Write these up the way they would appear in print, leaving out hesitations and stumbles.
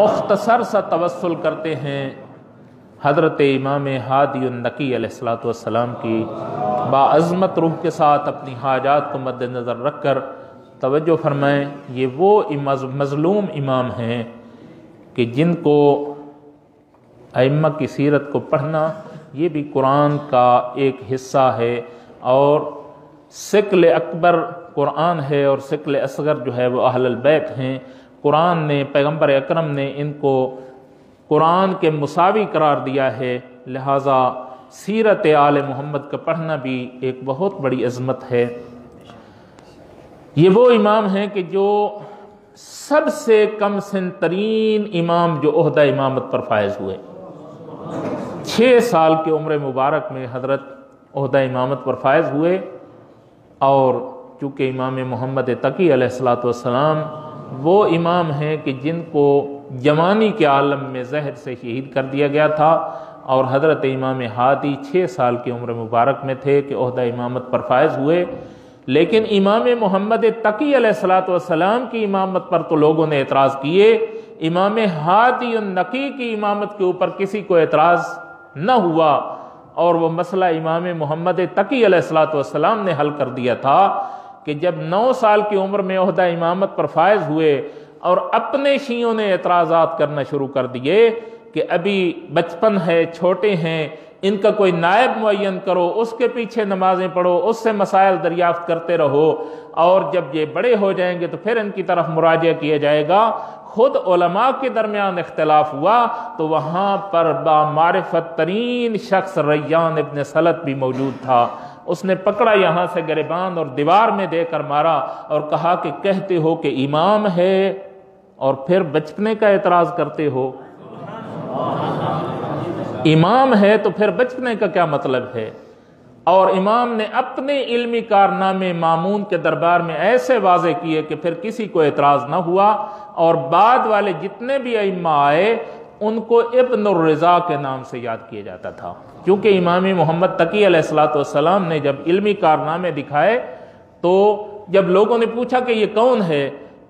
مختصر سا توسل کرتے ہیں حضرت امام ہادی النقی علیہ الصلوۃ والسلام کی باعظمت روح کے ساتھ اپنی حاجات کو مد نظر رکھ کر۔ توجہ فرمائیں، یہ وہ مظلوم امام ہیں کہ جن کو ائمہ کی سیرت کو پڑھنا یہ بھی قرآن کا ایک حصہ ہے، اور ثقل اکبر قرآن ہے اور ثقل اصغر جو ہے وہ اہل البیت ہیں۔ قرآن نے، پیغمبر اکرم نے ان کو قرآن کے مساوی قرار دیا ہے، لہٰذا سیرت آل محمد کا پڑھنا بھی ایک بہت بڑی عظمت ہے۔ یہ وہ امام ہیں کہ جو سب سے کم سن ترین امام جو عہدہ امامت پر فائز ہوئے، 6 سال کی عمر مبارک میں حضرت عہدہ امامت پر فائز ہوئے، اور چونکہ امام محمد تقی علیہ الصلوۃ والسلام وہ امام ہیں کہ جن کو جوانی کے عالم میں زہر سے شہید کر دیا گیا تھا، اور حضرت امام ہادی 6 سال کی عمر مبارک میں تھے کہ عہدہ امامت پر فائز ہوئے۔ لیکن امام محمد تقی علیہ الصلوۃ والسلام کی امامت پر تو لوگوں نے اعتراض کیے، امام ہادی النقی کی امامت کے اوپر کسی کو اعتراض نہ ہوا، اور وہ مسئلہ امام محمد تقی علیہ الصلوۃ والسلام نے حل کر دیا تھا کہ جب 9 سال کی عمر میں عہدہ امامت پر فائز ہوئے اور اپنے شیعوں نے اعتراضات کرنا شروع کر دیے کہ ابھی بچپن ہے، چھوٹے ہیں، ان کا کوئی نائب معین کرو، اس کے پیچھے نمازیں پڑھو، اس سے مسائل دریافت کرتے رہو، اور جب یہ بڑے ہو جائیں گے تو پھر ان کی طرف مراجعہ کیا جائے گا۔ خود علماء کے درمیان اختلاف ہوا تو وہاں پر بامعرفت ترین شخص ریان ابن سلط بھی موجود تھا، اس نے پکڑا یہاں سے گریبان اور دیوار میں دے کر مارا اور کہا کہ کہتے ہو کہ امام ہے اور پھر بچپنے کا اعتراض کرتے ہو، امام ہے تو پھر بچپنے کا کیا مطلب ہے؟ اور امام نے اپنے علمی کارنامے مامون کے دربار میں ایسے واضح کیے کہ پھر کسی کو اعتراض نہ ہوا، اور بعد والے جتنے بھی ائمہ آئے ان کو ابن الرضا کے نام سے یاد کیا جاتا تھا، کیونکہ امام محمد تقی علیہ الصلوۃ والسلام نے جب علمی کارنامے دکھائے تو جب لوگوں نے پوچھا کہ یہ کون ہے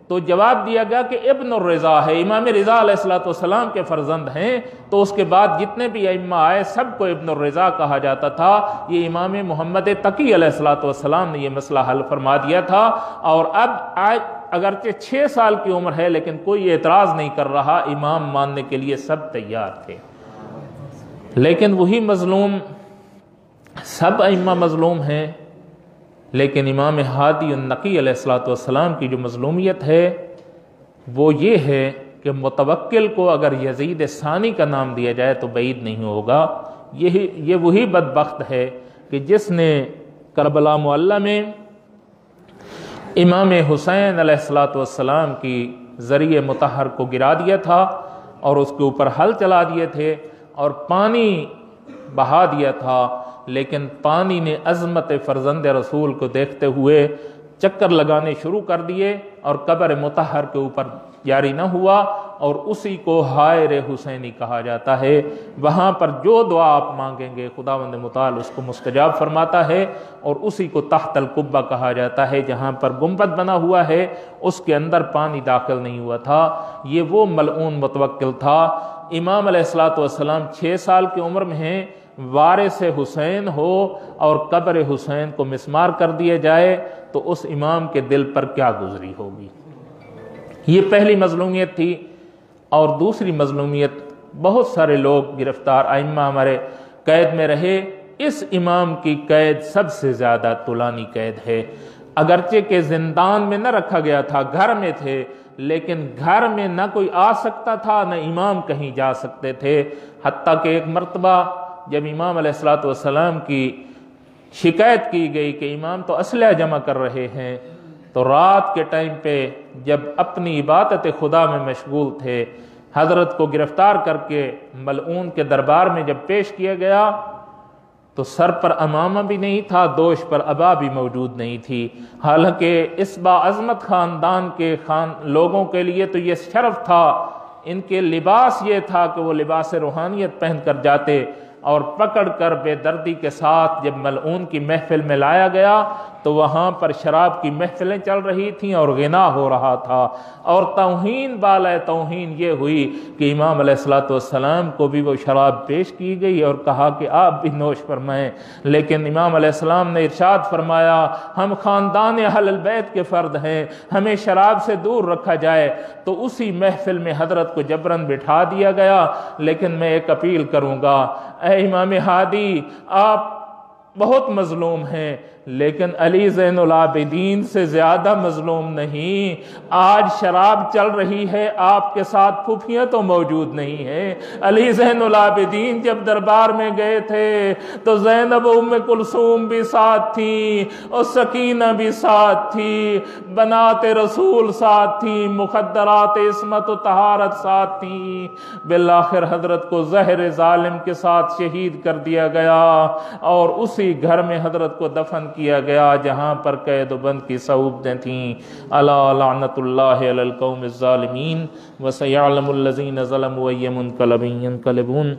تو جواب دیا گیا کہ ابن الرضا ہے، امام رضا علیہ الصلوۃ والسلام کے فرزند ہیں، تو اس کے بعد جتنے بھی ائمہ آئے سب کو ابن الرضا کہا جاتا تھا۔ یہ امام محمد تقی علیہ الصلوۃ والسلام نے یہ مسئلہ حل فرما دیا تھا، اور اب اگرچہ 6 سال کی عمر ہے لیکن کوئی اعتراض نہیں کر رہا، امام ماننے کے لیے سب تیار تھے۔ لیکن وہی مظلوم، سب ائمہ مظلوم ہیں، لیکن امام ہادی النقی علیہ الصلوۃ والسلام کی جو مظلومیت ہے وہ یہ ہے کہ متوکل کو اگر یزید ثانی کا نام دیا جائے تو بعید نہیں ہوگا۔ یہ وہی بدبخت ہے کہ جس نے کربلا معلی میں امام حسین علیہ الصلوۃ والسلام کی ذریعہ مطہر کو گرا دیا تھا اور اس کے اوپر حل چلا دیے تھے اور پانی بہا دیا تھا، لیکن پانی نے عظمت فرزند رسول کو دیکھتے ہوئے چکر لگانے شروع کر دیے اور قبر مطہر کے اوپر جاری نہ ہوا، اور اسی کو حائر حسینی کہا جاتا ہے۔ وہاں پر جو دعا آپ مانگیں گے خداوند متعال اس کو مستجاب فرماتا ہے، اور اسی کو تحت القبہ کہا جاتا ہے، جہاں پر گنبد بنا ہوا ہے اس کے اندر پانی داخل نہیں ہوا تھا۔ یہ وہ ملعون متوکل تھا۔ امام علیہ الصلوۃ والسلام 6 سال کی عمر میں ہیں، وارث حسین ہو اور قبر حسین کو مسمار کر دیا جائے تو اس امام کے دل پر کیا گزری ہوگی۔ یہ پہلی مظلومیت تھی۔ اور دوسری مظلومیت، بہت سارے لوگ گرفتار، ائمہ ہمارے قید میں رہے، اس امام کی قید سب سے زیادہ طولانی قید ہے۔ اگرچہ کہ زندان میں نہ رکھا گیا تھا، گھر میں تھے، لیکن گھر میں نہ کوئی آ سکتا تھا نہ امام کہیں جا سکتے تھے، حتیٰ کہ ایک مرتبہ جب امام علیہ الصلوۃ والسلام کی شکایت کی گئی کہ امام تو اسلحہ جمع کر رہے ہیں، تو رات کے ٹائم پہ جب اپنی عبادت خدا میں مشغول تھے، حضرت کو گرفتار کر کے ملعون کے دربار میں جب پیش کیا گیا تو سر پر امامہ بھی نہیں تھا، دوش پر عبا بھی موجود نہیں تھی۔ حالانکہ اس باعظمت خاندان کے لوگوں کے لیے تو یہ شرف تھا، ان کے لباس یہ تھا کہ وہ لباس روحانیت پہن کر جاتے، اور پکڑ کر بے دردی کے ساتھ جب ملعون کی محفل میں لایا گیا تو وہاں پر شراب کی محفلیں چل رہی تھیں اور غنا ہو رہا تھا، اور توہین بالائے توہین یہ ہوئی کہ امام علیہ السلام کو بھی وہ شراب پیش کی گئی اور کہا کہ آپ بھی نوش فرمائیں، لیکن امام علیہ السلام نے ارشاد فرمایا ہم خاندان اہل البیت کے فرد ہیں، ہمیں شراب سے دور رکھا جائے۔ تو اسی محفل میں حضرت کو جبراً بٹھا دیا گیا۔ لیکن میں ایک اپیل کروں گا، اے امام ہادی، آپ بہت مظلوم ہیں، لیکن علی زین العابدین سے زیادہ مظلوم نہیں۔ آج شراب چل رہی ہے، آپ کے ساتھ پھوپھیاں تو موجود نہیں ہیں۔ علی زین العابدین جب دربار میں گئے تھے تو زینب ام کلثوم بھی ساتھ تھی اور سکینہ بھی ساتھ تھی، بنات رسول ساتھ تھی، مخدرات عصمت و طہارت ساتھ تھی۔ بالآخر حضرت کو زہر ظالم کے ساتھ شہید کر دیا گیا اور اسی گھر میں حضرت کو دفن کیا گیا جہاں پر قید و بند کی صعوبتیں تھیں۔ الا لعنت اللہ علی القوم الظالمین وسیعلم الذین ظلموا ای منقلب ینقلبون۔